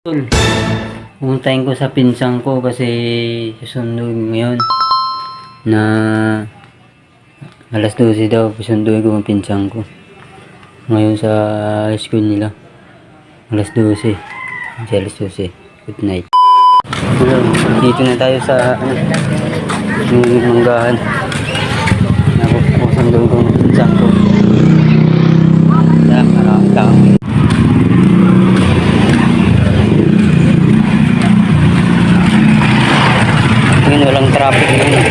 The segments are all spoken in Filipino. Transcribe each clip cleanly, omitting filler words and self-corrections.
Pumuntahin ko sa pinsang ko kasi susunduin ngayon na alas 12 daw. Susunduin ko ang pinsang ko ngayon sa school nila alas 12. Alas 12. Good night. Dito na tayo sa manggahan. Susunduin ko ang pinsang ko. Maraming tao. Ngayon walang traffic ngayon.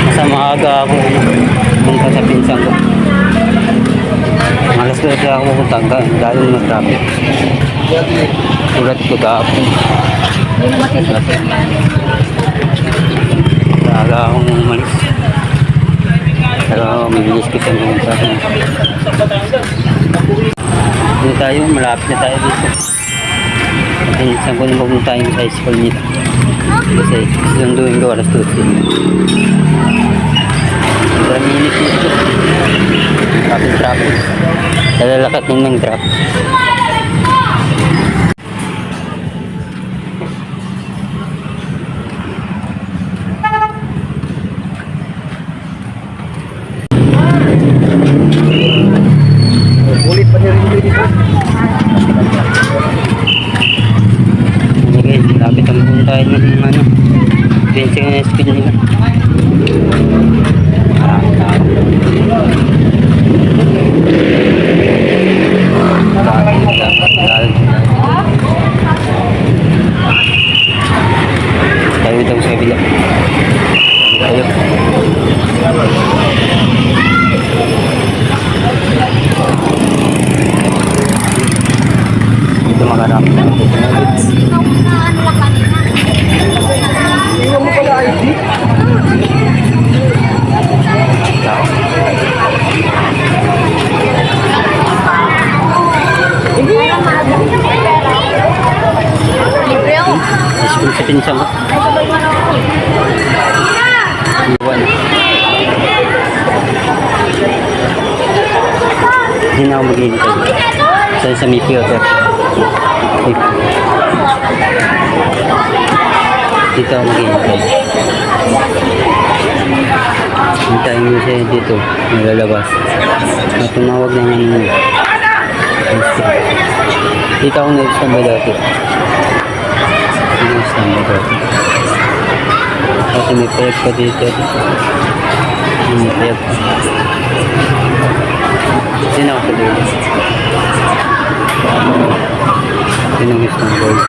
Nasa maaga ako pumunta sa pinsang ko. Alas 12 ako pupunta dahil ng traffic. Ulat ko kahapon. Maaga akong umalis. Pero mabilis kita pumunta. Dito tayo, malapit na tayo dito. Pinsang ko na pupunta tayo sa school nito. Kasi susunduin ko alas 12. Maraming init dito. Traffic. Lalalakat ng traffic. Ulit pa rin dito. Okay, lapit ang puntahan ng fencing na speed nila. Tayo itong sa kabila. Tayo. Ito makarap. Tingnan mo pala ID. School sa pinsang ko. Iwan. Hindi na ako maghihintay. Sa may Piotr. Dito ako maghihintay. Hintayin mo siya dito. Nalalabas. At tumawag na nga dito ako nag-standby dati. Nag-standby dati. Kasi may payag pa dito. May payag pa. Sino ako sa dulo? Sino ang standby?